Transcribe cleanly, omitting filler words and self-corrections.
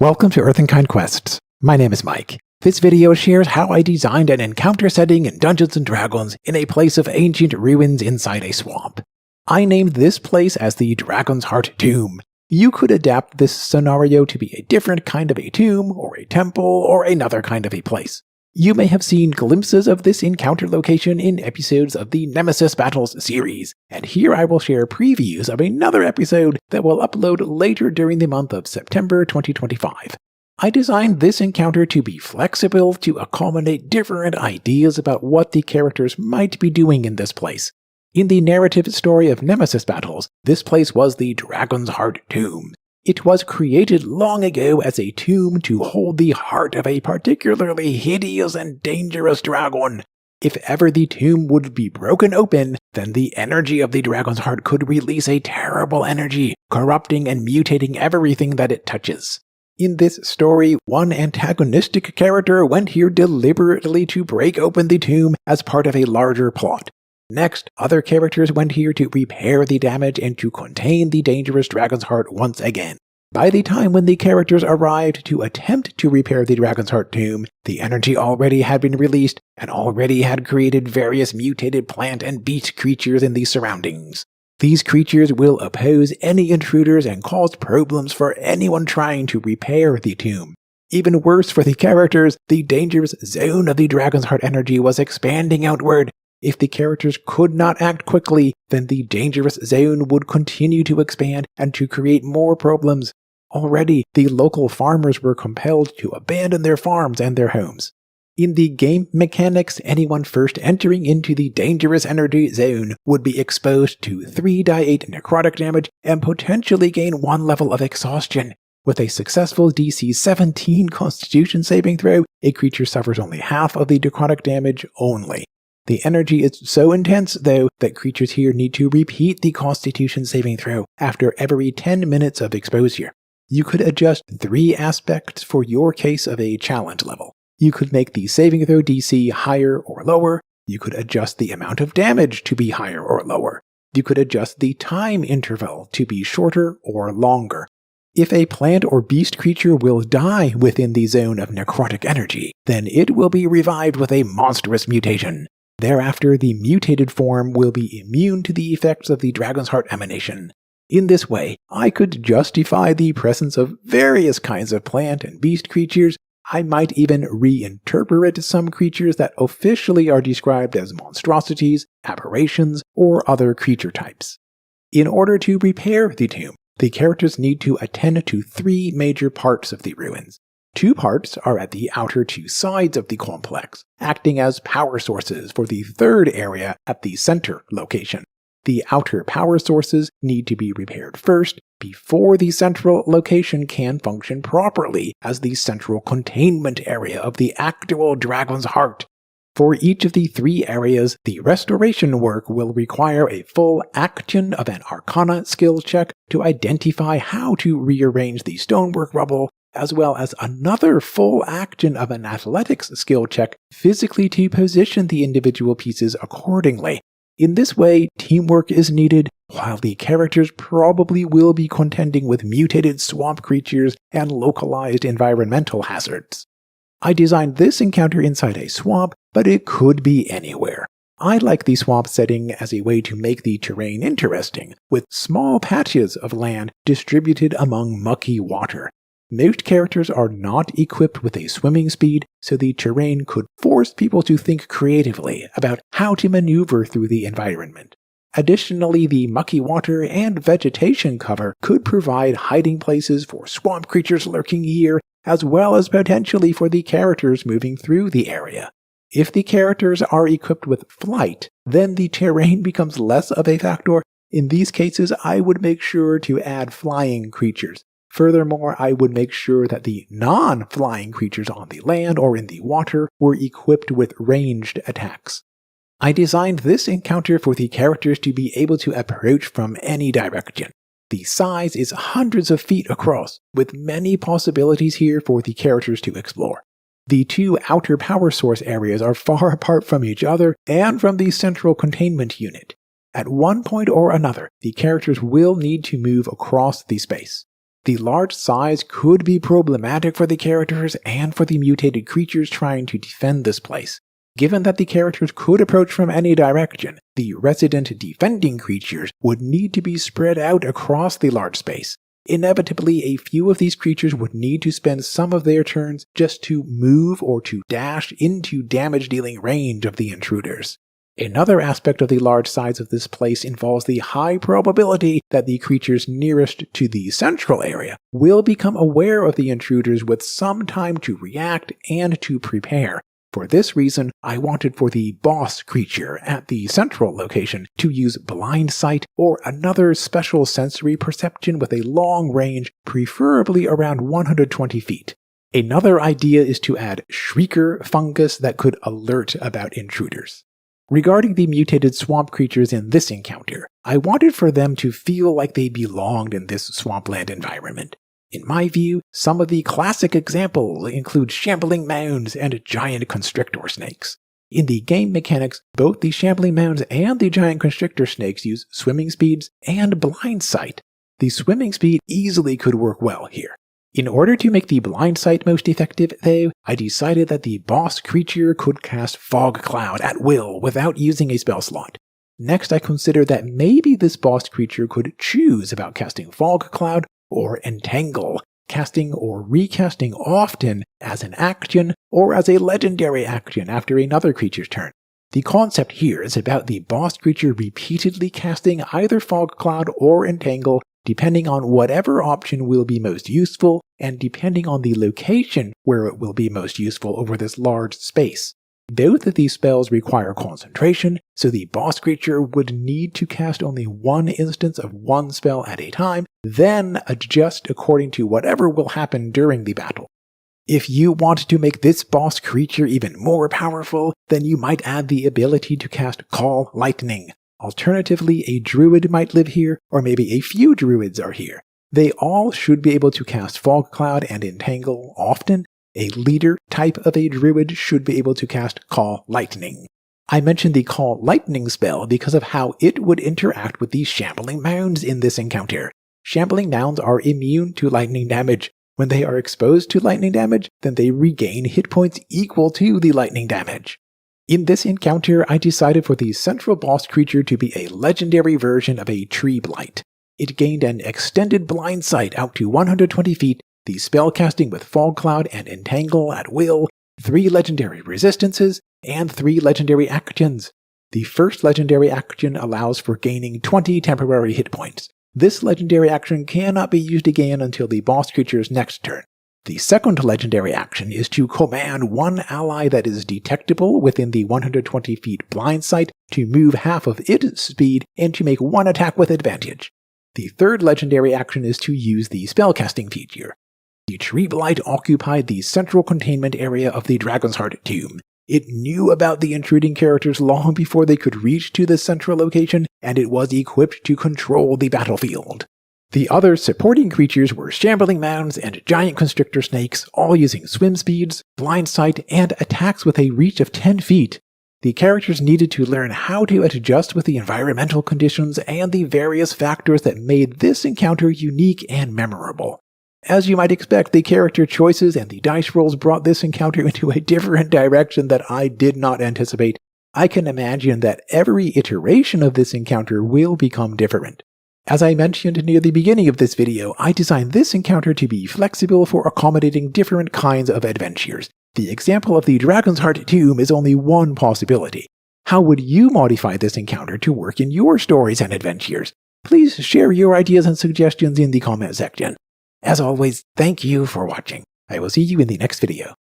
Welcome to Earthenkind Quests. My name is Mike. This video shares how I designed an encounter setting in Dungeons & Dragons in a place of ancient ruins inside a swamp. I named this place as the Dragon's Heart Tomb. You could adapt this scenario to be a different kind of a tomb, or a temple, or another kind of a place. You may have seen glimpses of this encounter location in episodes of the Nemesis Battles series, and here I will share previews of another episode that will upload later during the month of September 2025. I designed this encounter to be flexible to accommodate different ideas about what the characters might be doing in this place. In the narrative story of Nemesis Battles, this place was the Dragon's Heart Tomb. It was created long ago as a tomb to hold the heart of a particularly hideous and dangerous dragon. If ever the tomb would be broken open, then the energy of the dragon's heart could release a terrible energy, corrupting and mutating everything that it touches. In this story, one antagonistic character went here deliberately to break open the tomb as part of a larger plot. Next, other characters went here to repair the damage and to contain the dangerous dragon's heart once again. By the time when the characters arrived to attempt to repair the dragon's heart tomb, the energy already had been released and already had created various mutated plant and beast creatures in the surroundings. These creatures will oppose any intruders and cause problems for anyone trying to repair the tomb. Even worse for the characters, the dangerous zone of the dragon's heart energy was expanding outward. If the characters could not act quickly, then the dangerous zone would continue to expand and to create more problems. Already, the local farmers were compelled to abandon their farms and their homes. In the game mechanics, anyone first entering into the dangerous energy zone would be exposed to 3d8 necrotic damage and potentially gain 1 level of exhaustion. With a successful DC 17 Constitution saving throw, a creature suffers only half of the necrotic damage only. The energy is so intense, though, that creatures here need to repeat the Constitution saving throw after every 10 minutes of exposure. You could adjust 3 aspects for your case of a challenge level. You could make the saving throw DC higher or lower. You could adjust the amount of damage to be higher or lower. You could adjust the time interval to be shorter or longer. If a plant or beast creature will die within the zone of necrotic energy, then it will be revived with a monstrous mutation. Thereafter, the mutated form will be immune to the effects of the Dragon's Heart emanation. In this way, I could justify the presence of various kinds of plant and beast creatures. I might even reinterpret some creatures that officially are described as monstrosities, aberrations, or other creature types. In order to repair the tomb, the characters need to attend to 3 major parts of the ruins. 2 parts are at the outer 2 sides of the complex, acting as power sources for the 3rd area at the center location. The outer power sources need to be repaired first, before the central location can function properly as the central containment area of the actual Dragon's Heart. For each of the 3 areas, the restoration work will require a full action of an Arcana skill check to identify how to rearrange the stonework rubble, as well as another full action of an athletics skill check physically to position the individual pieces accordingly. In this way, teamwork is needed, while the characters probably will be contending with mutated swamp creatures and localized environmental hazards. I designed this encounter inside a swamp, but it could be anywhere. I like the swamp setting as a way to make the terrain interesting, with small patches of land distributed among mucky water. Most characters are not equipped with a swimming speed, so the terrain could force people to think creatively about how to maneuver through the environment. Additionally, the mucky water and vegetation cover could provide hiding places for swamp creatures lurking here, as well as potentially for the characters moving through the area. If the characters are equipped with flight, then the terrain becomes less of a factor. In these cases, I would make sure to add flying creatures. Furthermore, I would make sure that the non-flying creatures on the land or in the water were equipped with ranged attacks. I designed this encounter for the characters to be able to approach from any direction. The size is hundreds of feet across, with many possibilities here for the characters to explore. The 2 outer power source areas are far apart from each other and from the central containment unit. At one point or another, the characters will need to move across the space. The large size could be problematic for the characters and for the mutated creatures trying to defend this place. Given that the characters could approach from any direction, the resident defending creatures would need to be spread out across the large space. Inevitably, a few of these creatures would need to spend some of their turns just to move or to dash into damage-dealing range of the intruders. Another aspect of the large size of this place involves the high probability that the creatures nearest to the central area will become aware of the intruders with some time to react and to prepare. For this reason, I wanted for the boss creature at the central location to use blind sight or another special sensory perception with a long range, preferably around 120 feet. Another idea is to add shrieker fungus that could alert about intruders. Regarding the mutated swamp creatures in this encounter, I wanted for them to feel like they belonged in this swampland environment. In my view, some of the classic examples include shambling mounds and giant constrictor snakes. In the game mechanics, both the shambling mounds and the giant constrictor snakes use swimming speeds and blind sight. The swimming speed easily could work well here. In order to make the blind sight most effective, though, I decided that the boss creature could cast Fog Cloud at will without using a spell slot. Next, I considered that maybe this boss creature could choose about casting Fog Cloud or Entangle, casting or recasting often as an action or as a legendary action after another creature's turn. The concept here is about the boss creature repeatedly casting either Fog Cloud or Entangle depending on whatever option will be most useful and depending on the location where it will be most useful over this large space. Both of these spells require concentration, so the boss creature would need to cast only one instance of one spell at a time, then adjust according to whatever will happen during the battle. If you want to make this boss creature even more powerful, then you might add the ability to cast Call Lightning. Alternatively, a druid might live here, or maybe a few druids are here. They all should be able to cast Fog Cloud and Entangle often. A leader type of a druid should be able to cast Call Lightning. I mentioned the Call Lightning spell because of how it would interact with the shambling mounds in this encounter. Shambling mounds are immune to lightning damage. When they are exposed to lightning damage, then they regain hit points equal to the lightning damage. In this encounter, I decided for the central boss creature to be a legendary version of a Tree Blight. It gained an extended blind sight out to 120 feet, the spellcasting with Fog Cloud and Entangle at will, 3 legendary resistances, and 3 legendary actions. The first legendary action allows for gaining 20 temporary hit points. This legendary action cannot be used again until the boss creature's next turn. The second legendary action is to command one ally that is detectable within the 120 feet blind sight to move half of its speed and to make one attack with advantage. The third legendary action is to use the spellcasting feature. The Tree Blight occupied the central containment area of the Dragon's Heart tomb. It knew about the intruding characters long before they could reach to the central location, and it was equipped to control the battlefield. The other supporting creatures were shambling mounds and giant constrictor snakes, all using swim speeds, blind sight, and attacks with a reach of 10 feet. The characters needed to learn how to adjust with the environmental conditions and the various factors that made this encounter unique and memorable. As you might expect, the character choices and the dice rolls brought this encounter into a different direction that I did not anticipate. I can imagine that every iteration of this encounter will become different. As I mentioned near the beginning of this video, I designed this encounter to be flexible for accommodating different kinds of adventures. The example of the Dragon's Heart tomb is only one possibility. How would you modify this encounter to work in your stories and adventures? Please share your ideas and suggestions in the comment section. As always, thank you for watching. I will see you in the next video.